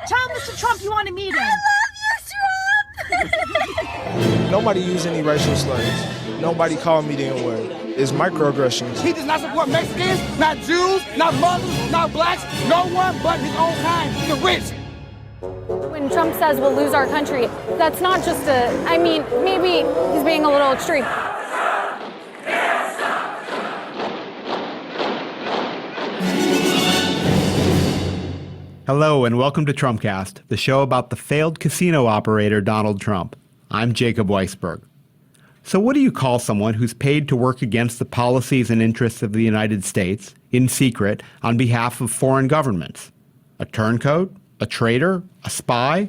Tell Mr. Trump you want to meet him. I love you, Trump! Nobody used any racial slurs. Nobody called me the N-word. It's microaggressions. He does not support Mexicans, not Jews, not Muslims, not blacks, no one but his own kind, the rich. When Trump says we'll lose our country, that's not just maybe he's being a little extreme. Hello and welcome to Trumpcast, the show about the failed casino operator Donald Trump. I'm Jacob Weisberg. So what do you call someone who's paid to work against the policies and interests of the United States, in secret, on behalf of foreign governments? A turncoat? A traitor? A spy?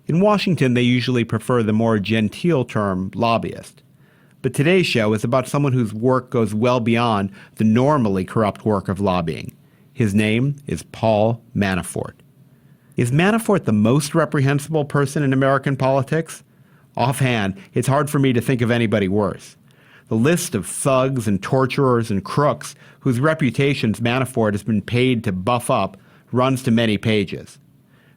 In Washington, they usually prefer the more genteel term lobbyist. But today's show is about someone whose work goes well beyond the normally corrupt work of lobbying. His name is Paul Manafort. Is Manafort the most reprehensible person in American politics? Offhand, it's hard for me to think of anybody worse. The list of thugs and torturers and crooks whose reputations Manafort has been paid to buff up runs to many pages.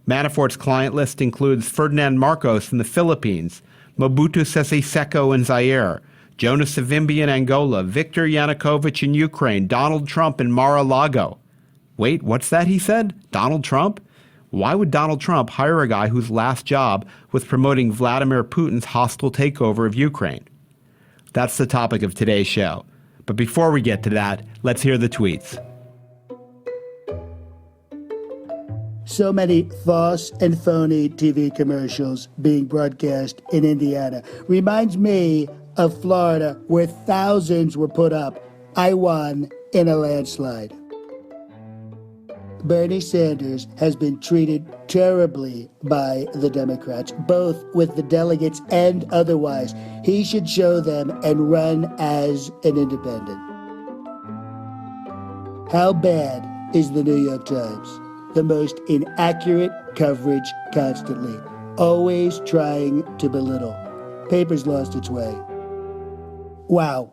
Manafort's client list includes Ferdinand Marcos in the Philippines, Mobutu Sese Seko in Zaire, Jonas Savimbi in Angola, Viktor Yanukovych in Ukraine, Donald Trump in Mar-a-Lago. Wait, what's that he said? Donald Trump? Why would Donald Trump hire a guy whose last job was promoting Vladimir Putin's hostile takeover of Ukraine? That's the topic of today's show. But before we get to that, let's hear the tweets. So many false and phony TV commercials being broadcast in Indiana reminds me of Florida, where thousands were put up. I won in a landslide. Bernie Sanders has been treated terribly by the Democrats, both with the delegates and otherwise. He should show them and run as an independent. How bad is the New York Times? The most inaccurate coverage constantly, always trying to belittle. Paper's lost its way. Wow.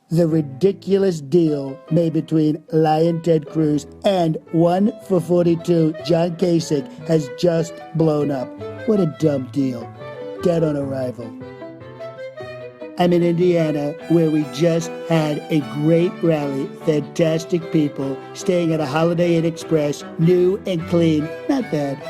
The ridiculous deal made between Lion Ted Cruz and 1 for 42 John Kasich has just blown up. What a dumb deal. Dead on arrival. I'm in Indiana, where we just had a great rally, fantastic people, staying at a Holiday Inn Express, new and clean, not bad.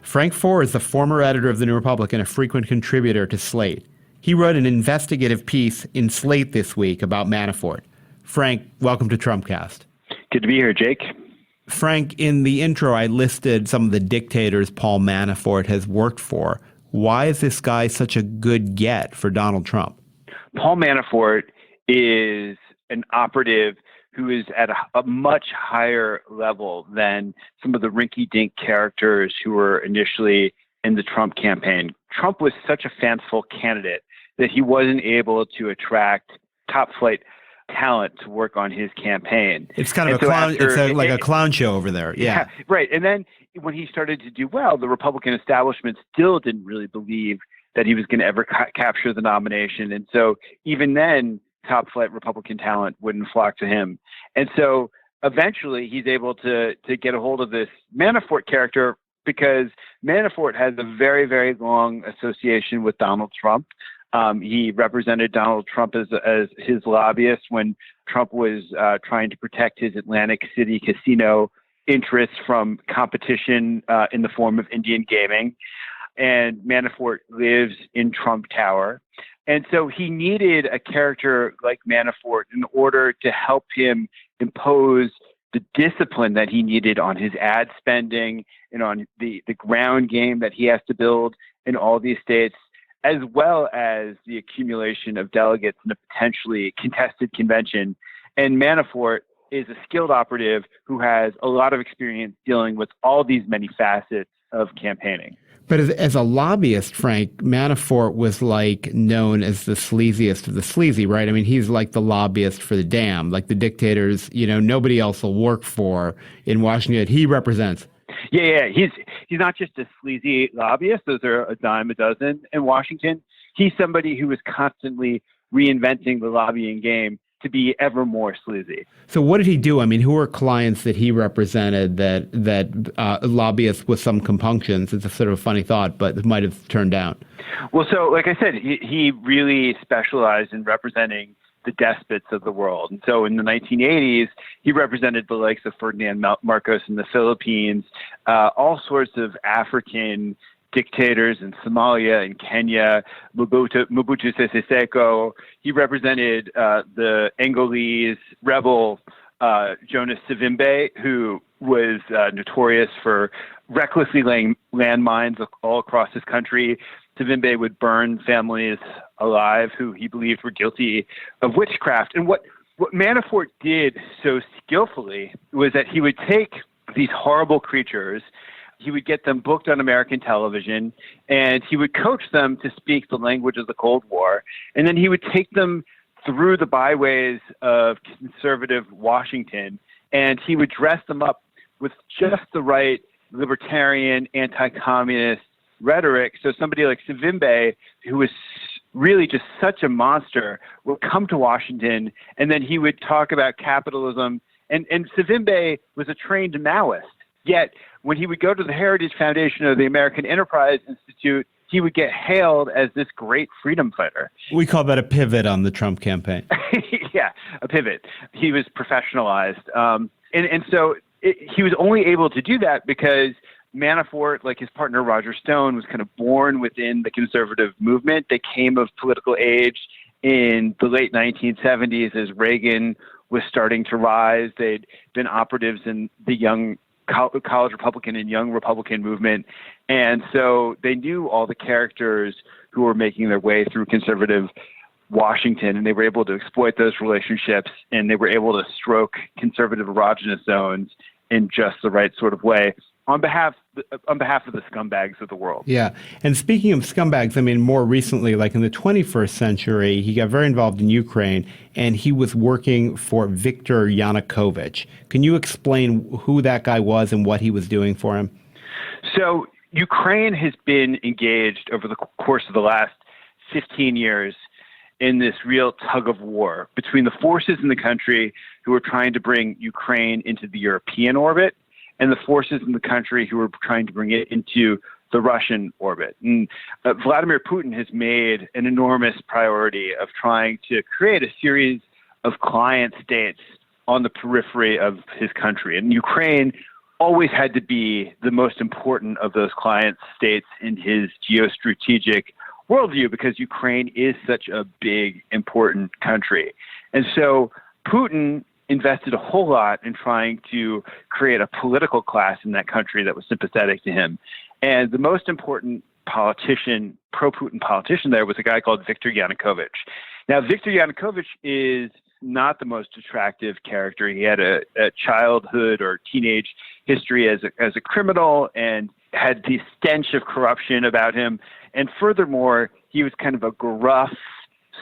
Frank Foer is the former editor of The New Republic and a frequent contributor to Slate. He wrote an investigative piece in Slate this week about Manafort. Frank, welcome to Trumpcast. Good to be here, Jake. Frank, in the intro, I listed some of the dictators Paul Manafort has worked for. Why is this guy such a good get for Donald Trump? Paul Manafort is an operative who is at a much higher level than some of the rinky-dink characters who were initially in the Trump campaign. Trump was such a fanciful candidate that he wasn't able to attract top-flight talent to work on his campaign. It's kind of a clown show over there. Yeah, right. And then when he started to do well, the Republican establishment still didn't really believe that he was going to ever capture the nomination. And so even then, top flight Republican talent wouldn't flock to him. And so eventually he's able to get a hold of this Manafort character because Manafort has a very, very long association with Donald Trump. He represented Donald Trump as his lobbyist when Trump was trying to protect his Atlantic City casino interests from competition in the form of Indian gaming. And Manafort lives in Trump Tower. And so he needed a character like Manafort in order to help him impose the discipline that he needed on his ad spending and on the ground game that he has to build in all these states, as well as the accumulation of delegates in a potentially contested convention. And Manafort is a skilled operative who has a lot of experience dealing with all these many facets of campaigning. But as a lobbyist, Frank, Manafort was like known as the sleaziest of the sleazy, right? I mean, he's like the lobbyist for the damned, like the dictators, nobody else will work for in Washington. He represents. Yeah. He's not just a sleazy lobbyist. Those are a dime a dozen in Washington. He's somebody who is constantly reinventing the lobbying game to be ever more sleazy. So what did he do? I mean, who were clients that he represented that lobbyists with some compunctions? It's a sort of a funny thought, but might have turned down. Well, so like I said, he really specialized in representing the despots of the world. And so in the 1980s, he represented the likes of Ferdinand Marcos in the Philippines, all sorts of African dictators in Somalia and Kenya, Mobutu Sese Seko. He represented the Angolese rebel Jonas Savimbi, who was notorious for recklessly laying landmines all across his country. Savimbi would burn families alive who he believed were guilty of witchcraft. And what Manafort did so skillfully was that he would take these horrible creatures, he would get them booked on American television, and he would coach them to speak the language of the Cold War. And then he would take them through the byways of conservative Washington, and he would dress them up with just the right libertarian, anti-communist rhetoric. So somebody like Savimbi, who was really just such a monster, would come to Washington, and then he would talk about capitalism. And Savimbi was a trained Maoist. Yet when he would go to the Heritage Foundation or the American Enterprise Institute, he would get hailed as this great freedom fighter. We call that a pivot on the Trump campaign. Yeah, a pivot. He was professionalized. And so he was only able to do that because Manafort, like his partner Roger Stone, was kind of born within the conservative movement. They came of political age in the late 1970s as Reagan was starting to rise. They'd been operatives in the young college Republican and young Republican movement. And so they knew all the characters who were making their way through conservative Washington, and they were able to exploit those relationships, and they were able to stroke conservative erogenous zones in just the right sort of way on behalf of the scumbags of the world. Yeah. And speaking of scumbags, I mean, more recently, like in the 21st century, he got very involved in Ukraine, and he was working for Viktor Yanukovych. Can you explain who that guy was and what he was doing for him? So Ukraine has been engaged over the course of the last 15 years in this real tug of war between the forces in the country who are trying to bring Ukraine into the European orbit and the forces in the country who are trying to bring it into the Russian orbit. And Vladimir Putin has made an enormous priority of trying to create a series of client states on the periphery of his country. And Ukraine always had to be the most important of those client states in his geostrategic worldview because Ukraine is such a big, important country. And so Putin invested a whole lot in trying to create a political class in that country that was sympathetic to him. And the most important politician, pro-Putin politician there was a guy called Viktor Yanukovych. Now, Viktor Yanukovych is not the most attractive character. He had a childhood or teenage history as a criminal and had the stench of corruption about him. And furthermore, he was kind of a gruff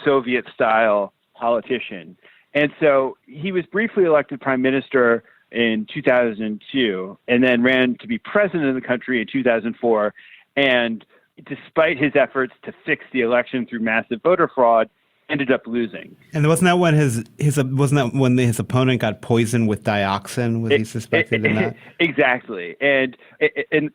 Soviet-style politician. And so he was briefly elected prime minister in 2002 and then ran to be president of the country in 2004. And despite his efforts to fix the election through massive voter fraud, ended up losing. And wasn't that when his opponent got poisoned with dioxin? Was he suspected in that? Exactly. And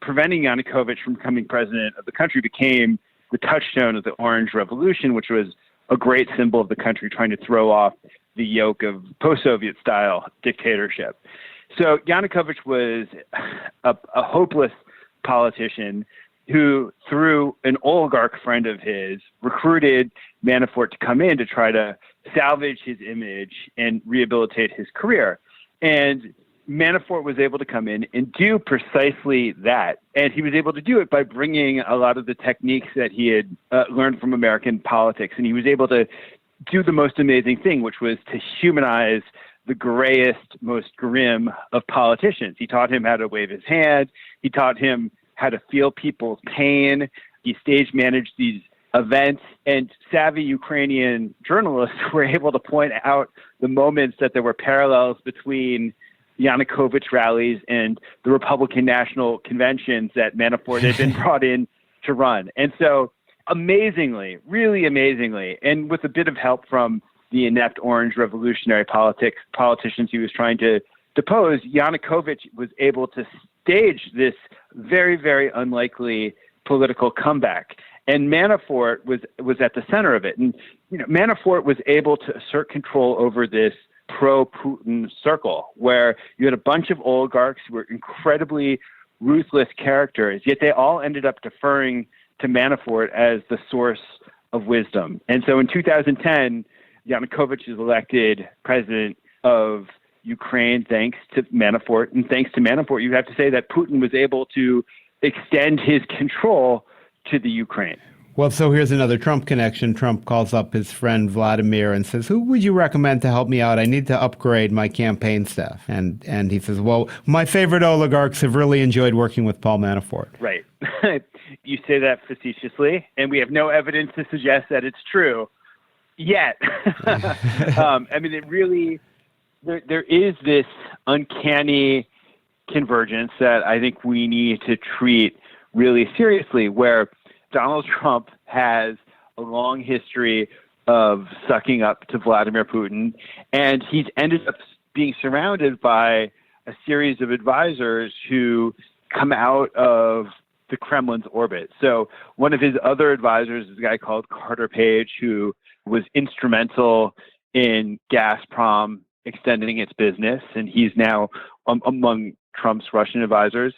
preventing Yanukovych from becoming president of the country became the touchstone of the Orange Revolution, which was a great symbol of the country trying to throw off the yoke of post-Soviet style dictatorship. So Yanukovych was a hopeless politician who, through an oligarch friend of his, recruited Manafort to come in to try to salvage his image and rehabilitate his career. And Manafort was able to come in and do precisely that. And he was able to do it by bringing a lot of the techniques that he had learned from American politics. And he was able to do the most amazing thing, which was to humanize the grayest, most grim of politicians. He taught him how to wave his hand. He taught him how to feel people's pain. He stage managed these events, and savvy Ukrainian journalists were able to point out the moments that there were parallels between Yanukovych rallies and the Republican National Conventions that Manafort had been brought in to run. And so amazingly, really amazingly, and with a bit of help from the inept orange revolutionary politicians he was trying to depose, Yanukovych was able to stage this very, very unlikely political comeback. And Manafort was at the center of it. And Manafort was able to assert control over this pro-Putin circle, where you had a bunch of oligarchs who were incredibly ruthless characters, yet they all ended up deferring to Manafort as the source of wisdom. And so in 2010, Yanukovych is elected president of Ukraine thanks to Manafort. And thanks to Manafort, you have to say that Putin was able to extend his control to the Ukraine. Well, so here's another Trump connection. Trump calls up his friend Vladimir and says, who would you recommend to help me out? I need to upgrade my campaign staff. And he says, well, my favorite oligarchs have really enjoyed working with Paul Manafort. Right. You say that facetiously, and we have no evidence to suggest that it's true yet. I mean, it really, there is this uncanny convergence that I think we need to treat really seriously, where Donald Trump has a long history of sucking up to Vladimir Putin, and he's ended up being surrounded by a series of advisors who come out of the Kremlin's orbit. So one of his other advisors is a guy called Carter Page, who was instrumental in Gazprom extending its business, and he's now among Trump's Russian advisors.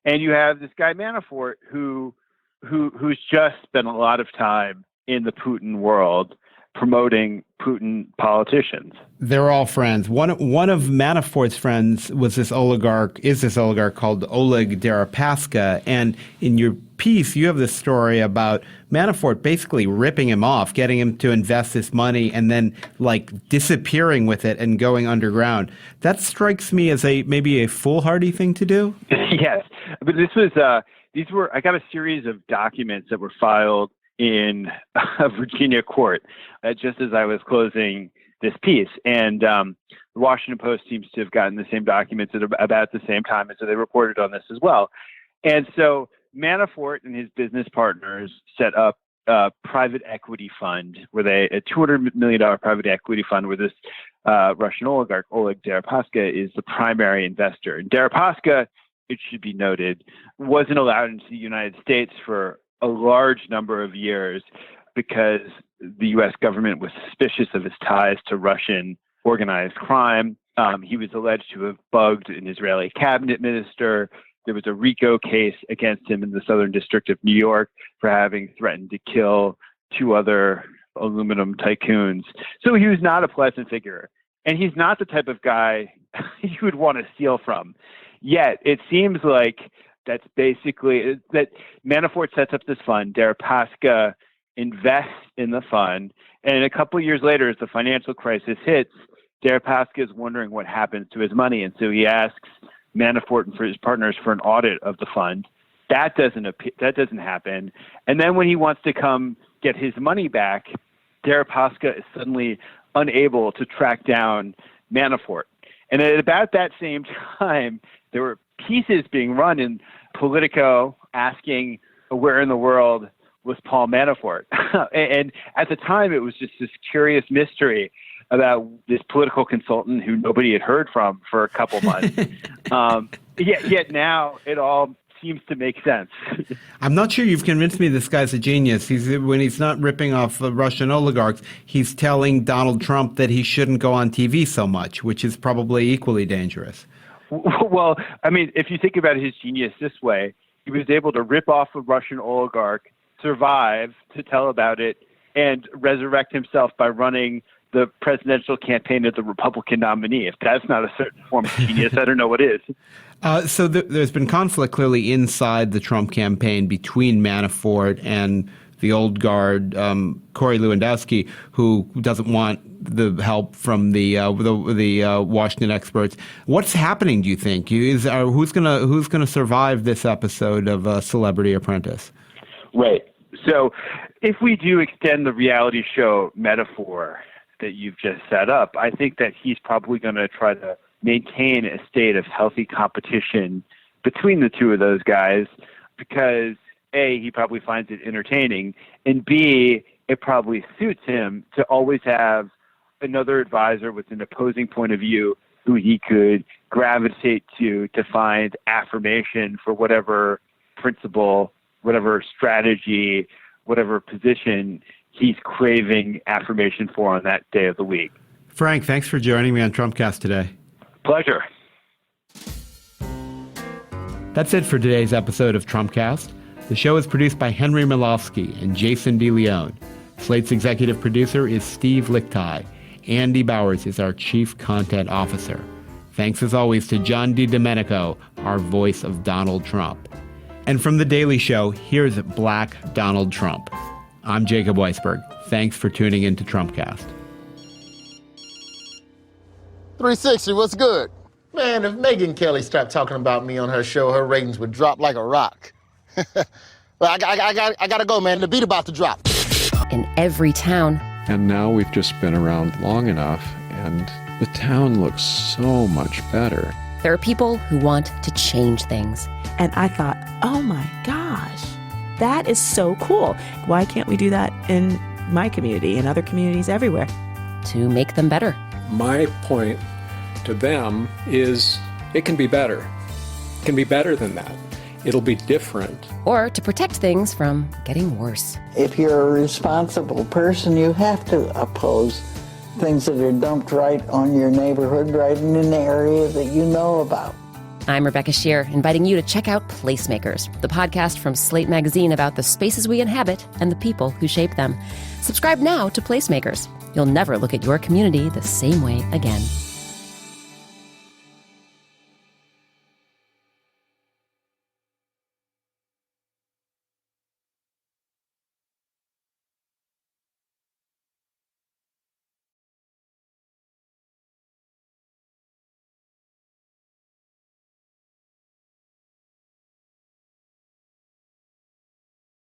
And you have this guy Manafort, who's just spent a lot of time in the Putin world promoting Putin politicians. They're all friends. One of Manafort's friends is this oligarch called Oleg Deripaska. And in your piece, you have this story about Manafort basically ripping him off, getting him to invest this money, and then disappearing with it and going underground. That strikes me as maybe a foolhardy thing to do. Yes, but I got a series of documents that were filed in a Virginia court just as I was closing this piece. And the Washington Post seems to have gotten the same documents at about the same time, and so they reported on this as well. And so Manafort and his business partners set up a private equity fund, a $200 million private equity fund where this Russian oligarch, Oleg Deripaska, is the primary investor. And Deripaska, it should be noted, wasn't allowed into the United States for a large number of years because the U.S. government was suspicious of his ties to Russian organized crime. He was alleged to have bugged an Israeli cabinet minister. There was a RICO case against him in the Southern District of New York for having threatened to kill two other aluminum tycoons. So he was not a pleasant figure. And he's not the type of guy you would want to steal from. Yet it seems like that's basically that Manafort sets up this fund. Deripaska invests in the fund. And a couple of years later, as the financial crisis hits, Deripaska is wondering what happens to his money. And so he asks Manafort and for his partners for an audit of the fund. That doesn't happen. And then when he wants to come get his money back, Deripaska is suddenly unable to track down Manafort. And at about that same time, there were pieces being run in Politico asking where in the world was Paul Manafort. And at the time, it was just this curious mystery about this political consultant who nobody had heard from for a couple months. Yet now it all seems to make sense. I'm not sure you've convinced me this guy's a genius. When he's not ripping off Russian oligarchs, he's telling Donald Trump that he shouldn't go on TV so much, which is probably equally dangerous. Well, I mean, if you think about his genius this way, he was able to rip off a Russian oligarch, survive to tell about it, and resurrect himself by running the presidential campaign of the Republican nominee. If that's not a certain form of genius, I don't know what is. So there's been conflict clearly inside the Trump campaign between Manafort and the old guard, Corey Lewandowski, who doesn't want the help from the Washington experts. What's happening, do you think? Who's gonna survive this episode of Celebrity Apprentice? Right. So if we do extend the reality show metaphor that you've just set up, I think that he's probably going to try to maintain a state of healthy competition between the two of those guys because A, he probably finds it entertaining, and B, it probably suits him to always have another advisor with an opposing point of view who he could gravitate to find affirmation for whatever principle, whatever strategy, whatever position he's craving affirmation for on that day of the week. Frank, thanks for joining me on Trumpcast today. Pleasure. That's it for today's episode of Trumpcast. The show is produced by Henry Milofsky and Jason DeLeon. Slate's executive producer is Steve Lichtai. Andy Bowers is our chief content officer. Thanks as always to John DiDomenico, our voice of Donald Trump. And from The Daily Show, here's Black Donald Trump. I'm Jacob Weisberg. Thanks for tuning in to Trumpcast. 360, what's good? Man, if Megyn Kelly stopped talking about me on her show, her ratings would drop like a rock. Well, I gotta go, man. The beat about to drop. In every town. And now we've just been around long enough, and the town looks so much better. There are people who want to change things. And I thought, oh my gosh, that is so cool. Why can't we do that in my community and other communities everywhere? To make them better. My point to them is it can be better. It can be better than that. It'll be different. Or to protect things from getting worse. If you're a responsible person, you have to oppose things that are dumped right on your neighborhood, right in an area that you know about. I'm Rebecca Shear, inviting you to check out Placemakers, the podcast from Slate Magazine about the spaces we inhabit and the people who shape them. Subscribe now to Placemakers. You'll never look at your community the same way again.